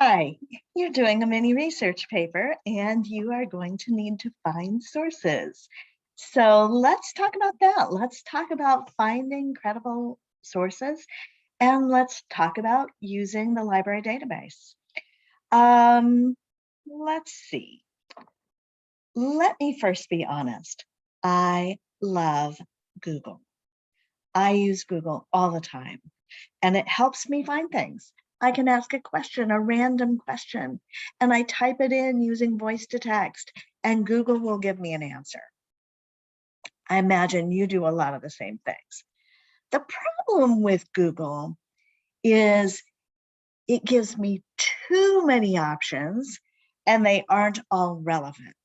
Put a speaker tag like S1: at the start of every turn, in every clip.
S1: Hi, you're doing a mini research paper and you are going to need to find sources. So let's talk about that. Let's talk about finding credible sources and let's talk about using the library database. Um, let's see. Let me first be honest. I love Google. I use Google all the time and it helps me find things. I can ask a question, a random question, and I type it in using voice to text, and Google will give me an answer. I imagine you do a lot of the same things. The problem with Google is it gives me too many options and they aren't all relevant.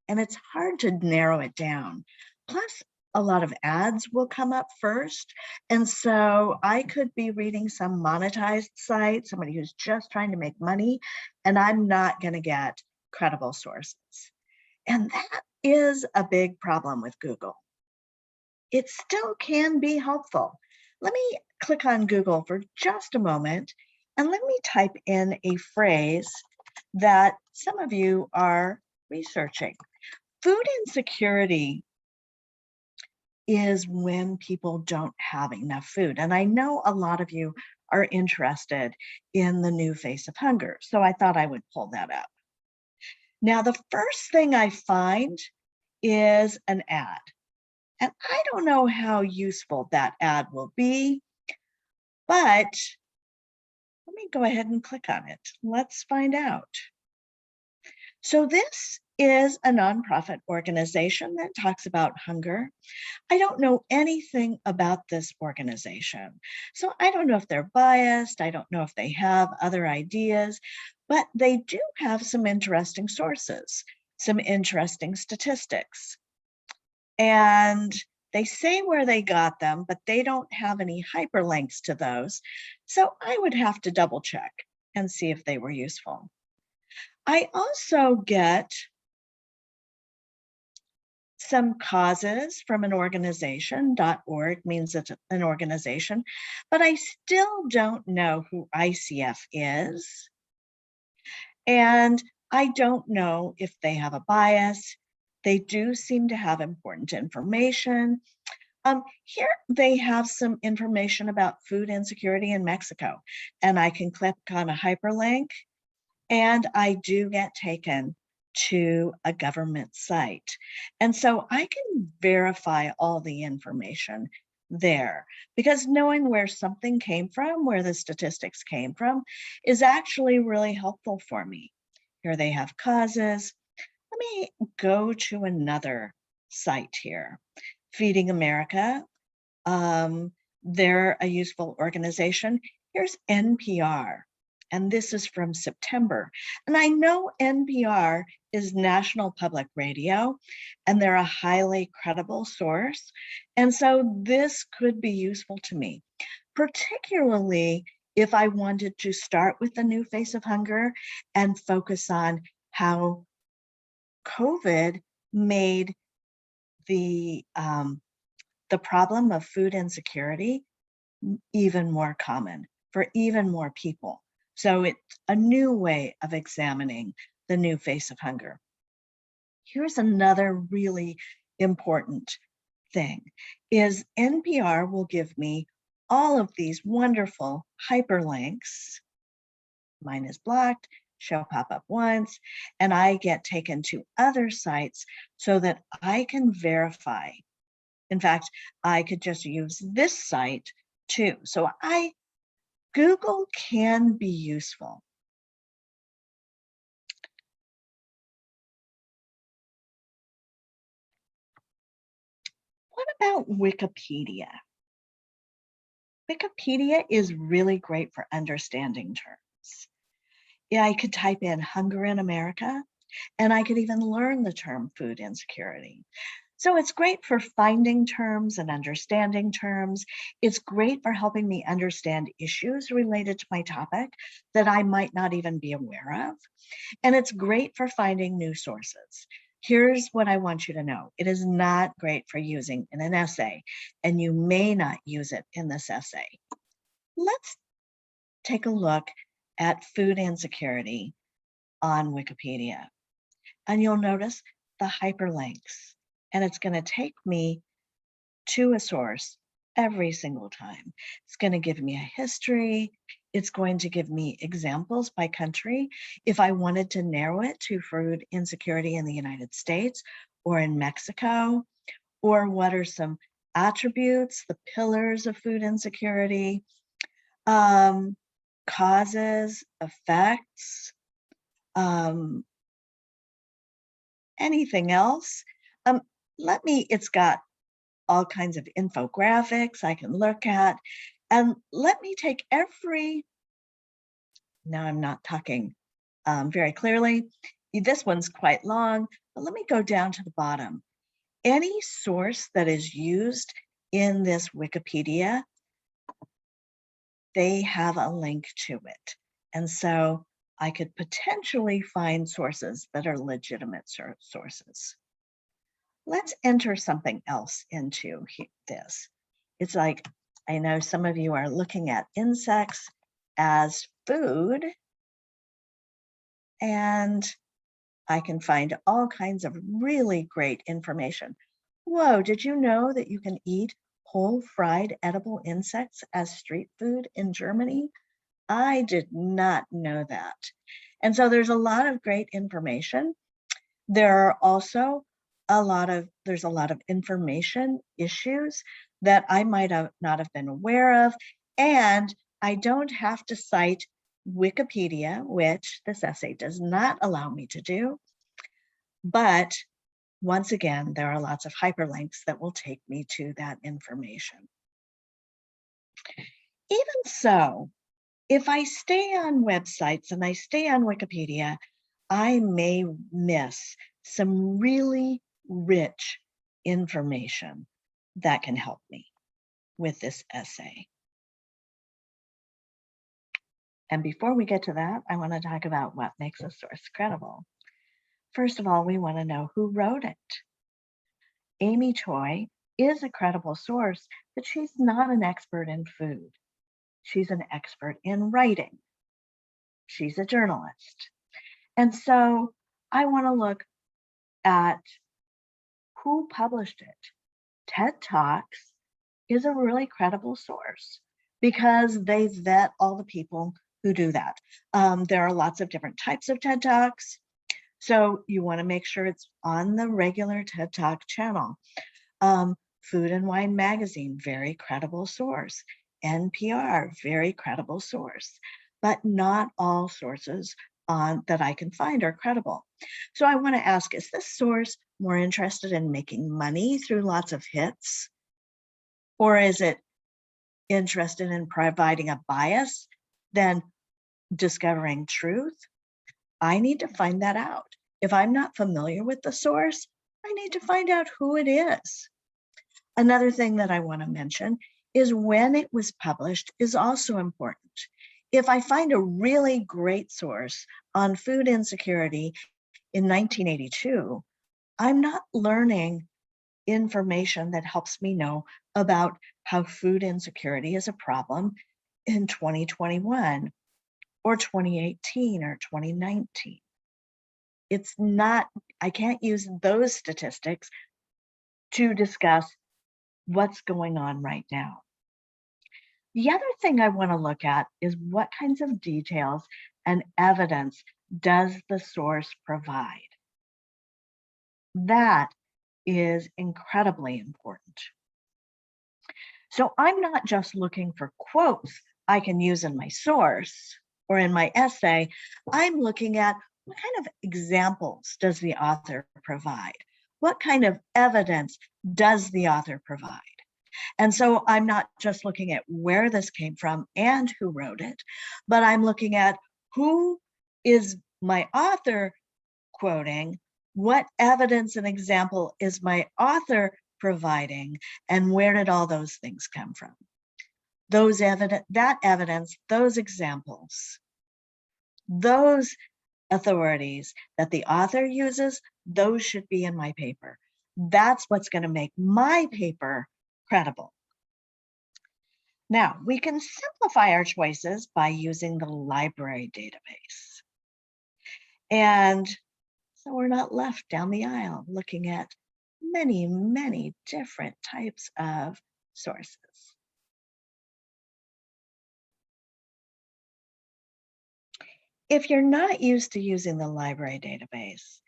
S1: And it's hard to narrow it down. Plus, a lot of ads will come up first. And so I could be reading some monetized site, somebody who's just trying to make money, and I'm not going to get credible sources. And that is a big problem with Google. It still can be helpful. Let me click on Google for just a moment and let me type in a phrase that some of you are researching. Food insecurity is when people don't have enough food. And I know a lot of you are interested in the new face of hunger, so I thought I would pull that up. Now, the first thing I find is an ad. And I don't know how useful that ad will be, but let me go ahead and click on it. Let's find out. So this is a nonprofit organization that talks about hunger. I don't know anything about this organization. So I don't know if they're biased. I don't know if they have other ideas, but they do have some interesting sources, some interesting statistics. And they say where they got them, but they don't have any hyperlinks to those. So I would have to double check and see if they were useful. I also get some causes from an organization. .org means it's an organization, but I still don't know who ICF is. And I don't know if they have a bias. They do seem to have important information. Here they have some information about food insecurity in Mexico, and I can click on a hyperlink and I do get taken to a government site. And so I can verify all the information there because knowing where something came from, where the statistics came from, is actually really helpful for me. Here they have causes. Let me go to another site here. Feeding America. They're a useful organization. Here's NPR, and this is from September. And I know NPR is National Public Radio, and they're a highly credible source. And so this could be useful to me, particularly if I wanted to start with the new face of hunger and focus on how COVID made the problem of food insecurity even more common for even more people. So it's a new way of examining the new face of hunger. Here's another really important thing is NPR will give me all of these wonderful hyperlinks. Mine is blocked, show pop up once, and I get taken to other sites so that I can verify. In fact, I could just use this site too. So Google can be useful. What about Wikipedia? Wikipedia is really great for understanding terms. Yeah, I could type in hunger in America, and I could even learn the term food insecurity. So it's great for finding terms and understanding terms. It's great for helping me understand issues related to my topic that I might not even be aware of. And it's great for finding new sources. Here's what I want you to know. It is not great for using in an essay, and you may not use it in this essay. Let's take a look at food insecurity on Wikipedia. And you'll notice the hyperlinks, and it's going to take me to a source every single time. It's going to give me a history. It's going to give me examples by country. If I wanted to narrow it to food insecurity in the United States or in Mexico, or what are some attributes, the pillars of food insecurity, causes, effects, anything else. It's got all kinds of infographics I can look at. And let me take now I'm not talking very clearly. This one's quite long, but let me go down to the bottom. Any source that is used in this Wikipedia, they have a link to it. And so I could potentially find sources that are legitimate sources. Let's enter something else into this. It's like, I know some of you are looking at insects as food, and I can find all kinds of really great information. Whoa, did you know that you can eat whole fried edible insects as street food in Germany? I did not know that. And so there's a lot of great information. There are also there's a lot of information issues that I might not have been aware of. And I don't have to cite Wikipedia, which this essay does not allow me to do. But once again, there are lots of hyperlinks that will take me to that information. Even so, if I stay on websites and I stay on Wikipedia, I may miss some really rich information that can help me with this essay. And before we get to that, I want to talk about what makes a source credible. First of all, we want to know who wrote it. Amy Choi is a credible source, but she's not an expert in food. She's an expert in writing. She's a journalist. And so I want to look at who published it. TED Talks is a really credible source because they vet all the people who do that. There are lots of different types of TED Talks. So you want to make sure it's on the regular TED Talk channel. Food and Wine Magazine, very credible source. NPR, very credible source. But not all sources that I can find are credible. So I want to ask, is this source more interested in making money through lots of hits? Or is it interested in providing a bias than discovering truth? I need to find that out. If I'm not familiar with the source, I need to find out who it is. Another thing that I want to mention is when it was published is also important. If I find a really great source on food insecurity in 1982, I'm not learning information that helps me know about how food insecurity is a problem in 2021 or 2018 or 2019. It's not, I can't use those statistics to discuss what's going on right now. The other thing I want to look at is what kinds of details and evidence does the source provide? That is incredibly important. So I'm not just looking for quotes I can use in my source or in my essay. I'm looking at what kind of examples does the author provide? What kind of evidence does the author provide? And so I'm not just looking at where this came from and who wrote it, but I'm looking at who is my author quoting, what evidence and example is my author providing, and where did all those things come from? That evidence, those examples, those authorities that the author uses, those should be in my paper. That's what's going to make my paper credible. Now, we can simplify our choices by using the library database. And so we're not left down the aisle looking at many, many different types of sources. If you're not used to using the library database,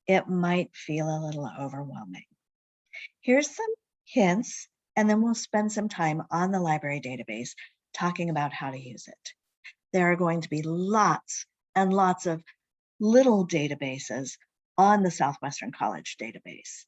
S1: it might feel a little overwhelming. Here's some hints, and then we'll spend some time on the library database talking about how to use it. There are going to be lots and lots of little databases on the Southwestern College database.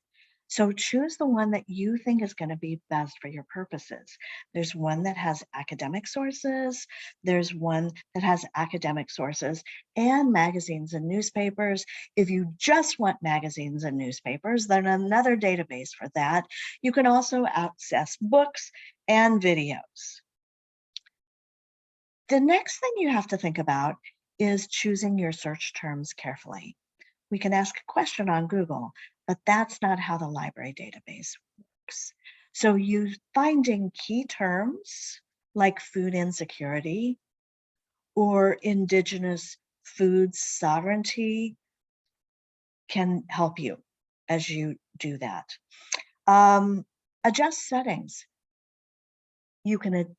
S1: So choose the one that you think is going to be best for your purposes. There's one that has academic sources. There's one that has academic sources and magazines and newspapers. If you just want magazines and newspapers, then another database for that. You can also access books and videos. The next thing you have to think about is choosing your search terms carefully. We can ask a question on Google, but that's not how the library database works. So you finding key terms like food insecurity or indigenous food sovereignty can help you as you do that. Adjust settings. You can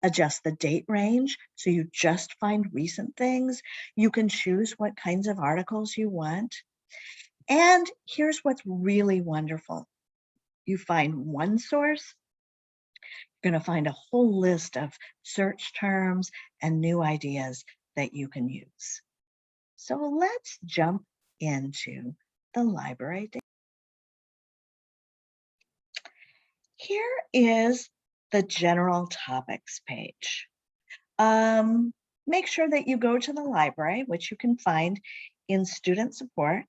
S1: adjust the date range so you just find recent things. You can choose what kinds of articles you want. And here's what's really wonderful. You find one source, you're going to find a whole list of search terms and new ideas that you can use. So let's jump into the library. Here is the general topics page. Make sure that you go to the library, which you can find in student support.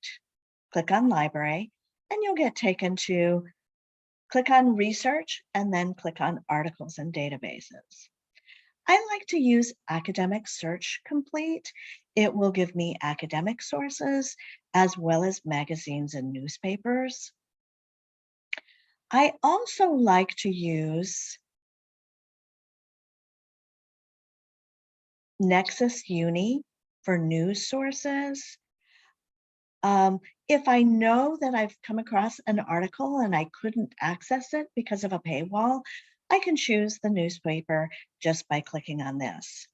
S1: Click on library, and you'll get taken to click on research and then click on articles and databases. I like to use Academic Search Complete. It will give me academic sources as well as magazines and newspapers. I also like to use Nexus Uni for news sources. If I know that I've come across an article and I couldn't access it because of a paywall, I can choose the newspaper just by clicking on this.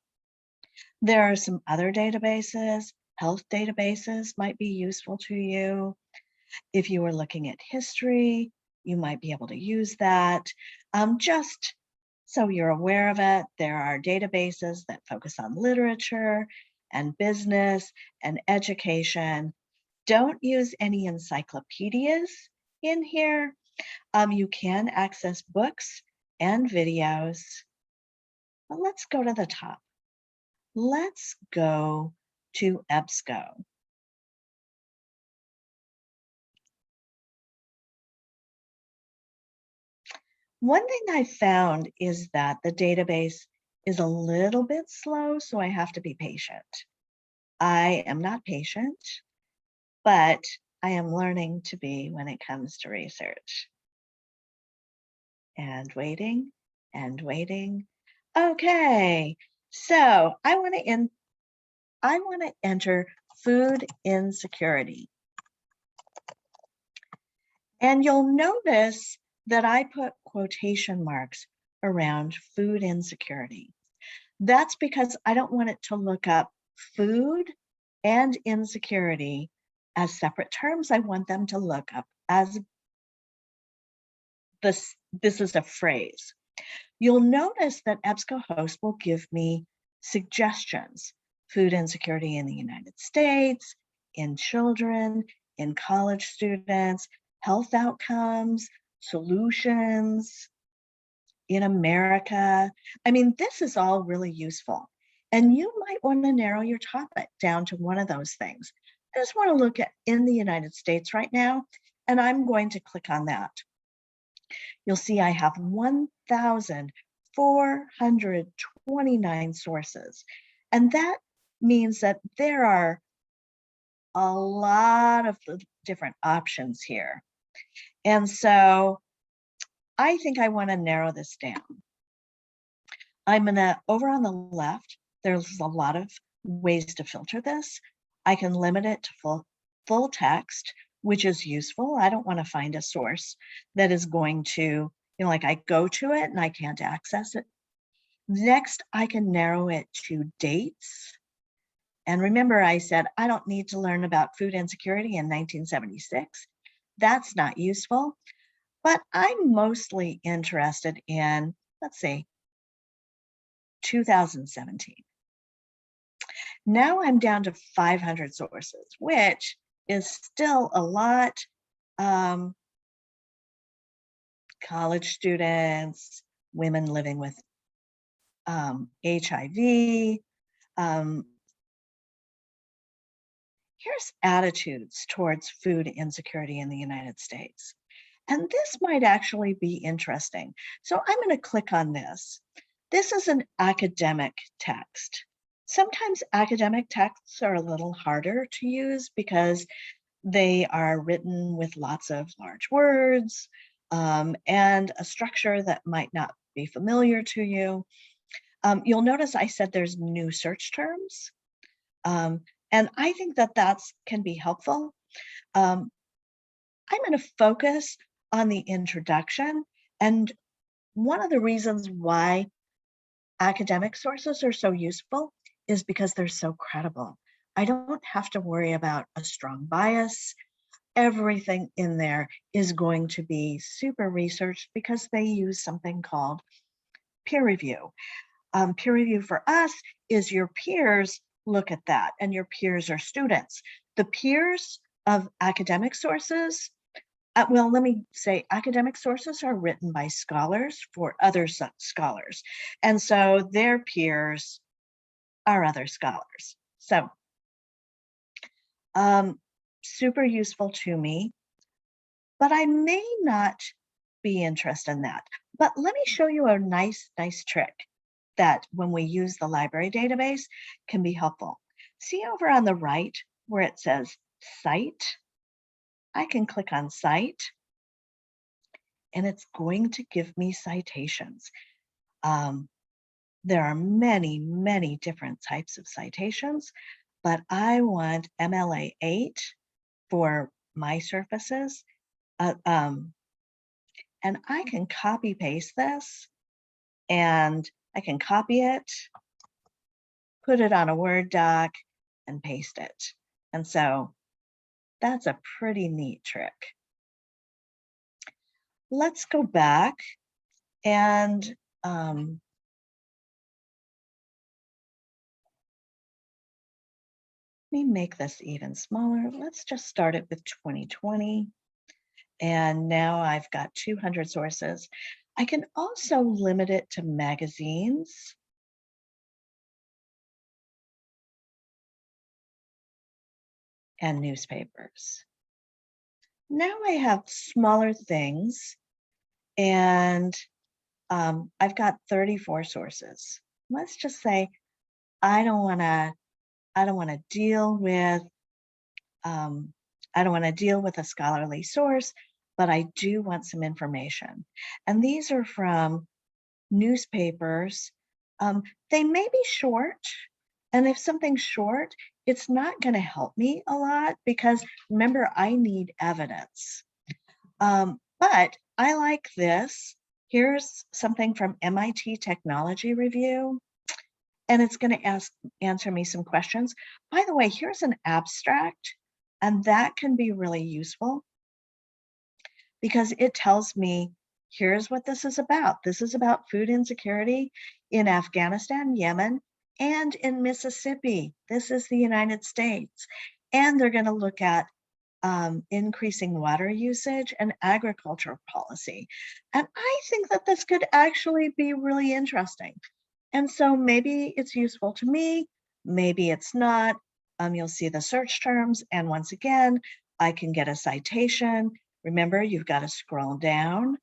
S1: There are some other databases. Health databases might be useful to you. If you were looking at history, you might be able to use that. Just so you're aware of it, there are databases that focus on literature and business and education. Don't use any encyclopedias in here. You can access books and videos. But let's go to the top. Let's go to EBSCO. One thing I found is that the database is a little bit slow, so I have to be patient. I am not patient, but I am learning to be when it comes to research. And waiting and waiting. Okay, so I want to enter food insecurity. And you'll notice that I put quotation marks around food insecurity. That's because I don't want it to look up food and insecurity as separate terms. I want them to look up as this is a phrase. You'll notice that EBSCOhost will give me suggestions. Food insecurity in the United States, in children, in college students, health outcomes, solutions, in America. I mean, this is all really useful. And you might want to narrow your topic down to one of those things. I just want to look at in the United States right now, and I'm going to click on that. You'll see I have 1,429 sources. And that means that there are a lot of different options here. And so I think I want to narrow this down. over on the left, there's a lot of ways to filter this. I can limit it to full text, which is useful. I don't want to find a source that is going to, like I go to it and I can't access it. Next, I can narrow it to dates. And remember, I said, I don't need to learn about food insecurity in 1976. That's not useful. But I'm mostly interested in, let's say, 2017. Now I'm down to 500 sources, which is still a lot. College students, women living with HIV. Here's attitudes towards food insecurity in the United States. And this might actually be interesting. So I'm going to click on this. This is an academic text. Sometimes academic texts are a little harder to use because they are written with lots of large words and a structure that might not be familiar to you. You'll notice I said there's new search terms. And I think that can be helpful. I'm going to focus on the introduction. And one of the reasons why academic sources are so useful is because they're so credible. I don't have to worry about a strong bias. Everything in there is going to be super researched because they use something called peer review. Peer review for us is your peers look at that, and your peers are students. The peers of academic sources, well, let me say academic sources are written by scholars for other scholars. And so their peers are other scholars. So super useful to me, but I may not be interested in that. But let me show you a nice trick that when we use the library database can be helpful. See over on the right where it says Cite? I can click on Cite and it's going to give me citations. There are many different types of citations, but I want MLA 8 for my surfaces. And I can copy paste this and I can copy it, put it on a Word doc, and paste it. And so that's a pretty neat trick. Let's go back and let me make this even smaller. Let's just start it with 2020. And now I've got 200 sources. I can also limit it to magazines. And newspapers. Now I have smaller things and I've got 34 sources. Let's just say I don't want to deal with a scholarly source, but I do want some information. And these are from newspapers. They may be short, and if something's short, it's not going to help me a lot because remember, I need evidence. But I like this. Here's something from MIT Technology Review, and it's going to answer me some questions. By the way, here's an abstract, and that can be really useful because it tells me, here's what this is about. This is about food insecurity in Afghanistan, Yemen, and in Mississippi. This is the United States. And they're going to look at increasing water usage and agriculture policy. And I think that this could actually be really interesting. And so maybe it's useful to me, maybe it's not. You'll see the search terms. And once again, I can get a citation. Remember, you've got to scroll down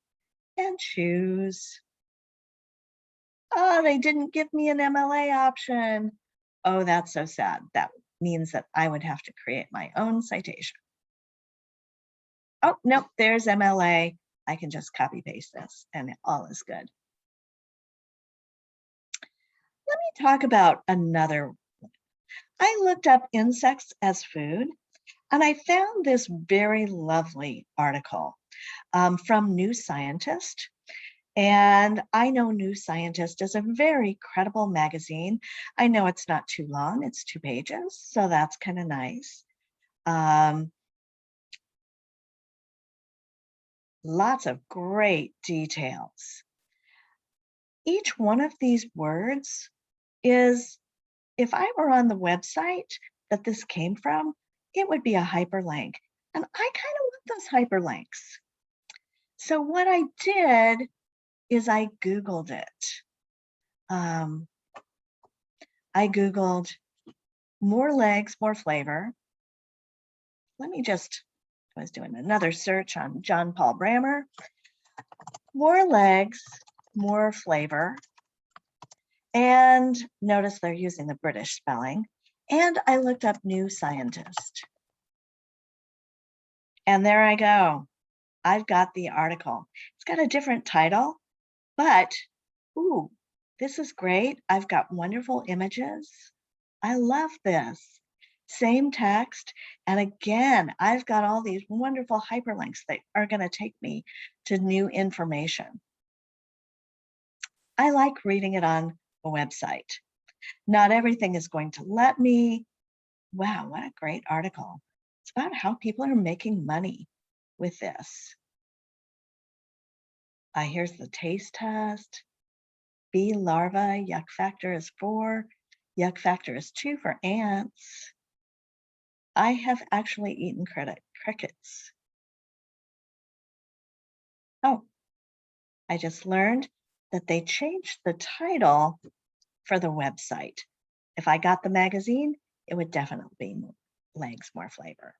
S1: and choose. Oh, they didn't give me an MLA option. Oh, that's so sad. That means that I would have to create my own citation. Oh, nope, there's MLA. I can just copy paste this and all is good. me talk about another. I looked up insects as food, and I found this very lovely article from New Scientist. And I know New Scientist is a very credible magazine. I know it's not too long, it's 2 pages, so that's kind of nice. Lots of great details. Each one of these words is, if I were on the website that this came from, it would be a hyperlink. And I kind of want those hyperlinks. So what I did is I Googled it. I Googled more legs, more flavor. I was doing another search on John Paul Brammer. More legs, more flavor. And notice they're using the British spelling. And I looked up New Scientist. And there I go. I've got the article. It's got a different title, but ooh, this is great. I've got wonderful images. I love this. Same text. And again, I've got all these wonderful hyperlinks that are going to take me to new information. I like reading it on a website. Not everything is going to let me. Wow, what a great article. It's about how people are making money with this. Here's the taste test. Bee larva, yuck factor is 4. Yuck factor is 2 for ants. I have actually eaten crickets. Oh, I just learned that they changed the title for the website. If I got the magazine, it would definitely be legs, more flavor.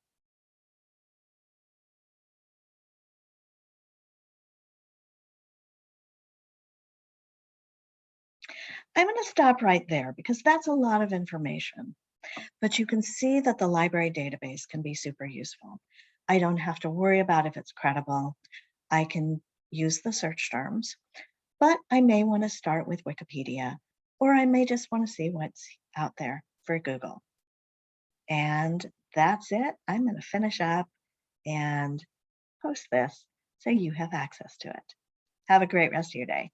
S1: I'm going to stop right there because that's a lot of information. But you can see that the library database can be super useful. I don't have to worry about if it's credible. I can use the search terms, but I may want to start with Wikipedia, or I may just want to see what's out there for Google. And that's it. I'm going to finish up and post this so you have access to it. Have a great rest of your day.